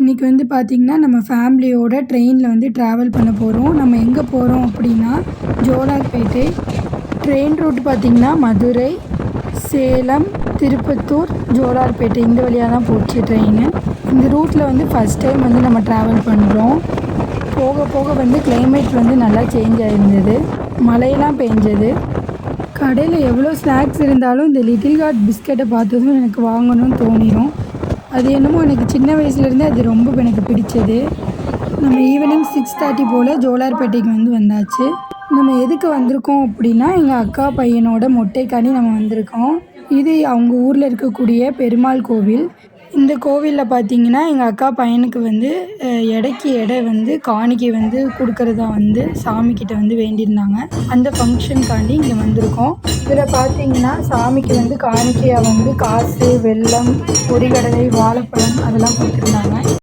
இன்றைக்கி வந்து பார்த்திங்கன்னா நம்ம ஃபேமிலியோட ட்ரெயினில் வந்து ட்ராவல் பண்ண போகிறோம். நம்ம எங்கே போகிறோம் அப்படின்னா ஜோலார்பேட்டை. ட்ரெயின் ரூட் பார்த்திங்கன்னா மதுரை, சேலம், திருப்பத்தூர், ஜோலார்பேட்டை இந்த வழியாக தான் போச்சு ட்ரெயின். இந்த ரூட்டில் வந்து ஃபஸ்ட் டைம் வந்து நம்ம ட்ராவல் பண்ணுறோம். போக போக வந்து கிளைமேட் வந்து நல்லா சேஞ்ச் ஆகிருந்தது. மழையெல்லாம் பெஞ்சது. கடையில் எவ்வளோ ஸ்நாக்ஸ் இருந்தாலும் இந்த லிட்டில் கார்ட் பிஸ்கெட்டை பார்த்ததும் எனக்கு வாங்கணும்னு தோணிடும். அது என்னமோ எனக்கு சின்ன வயசுலேருந்தே அது ரொம்ப எனக்கு பிடிச்சது. நம்ம ஈவினிங் 6:30 போல் ஜோலார்பேட்டைக்கு வந்து வந்தாச்சு. நம்ம எதுக்கு வந்திருக்கோம் அப்படின்னா எங்கள் அக்கா பையனோட மொட்டைக்காண்டி நம்ம வந்திருக்கோம். இது அவங்க ஊரில் இருக்கக்கூடிய பெருமாள் கோவில். இந்த கோவிலில் பார்த்திங்கன்னா எங்கள் அக்கா பையனுக்கு வந்து எடைக்கு எடை வந்து காணிக்கை வந்து கொடுக்கறதா வந்து சாமிக்கிட்ட வந்து வேண்டியிருந்தாங்க. அந்த ஃபங்க்ஷனுக்காண்டி இங்கே வந்திருக்கோம். இதில் பார்த்திங்கன்னா சாமிக்கு வந்து காணிக்கையாக வந்து காசு, வெல்லம், பொரிகடலை, வாழைப்பழம் அதெல்லாம் கொடுத்துருந்தாங்க.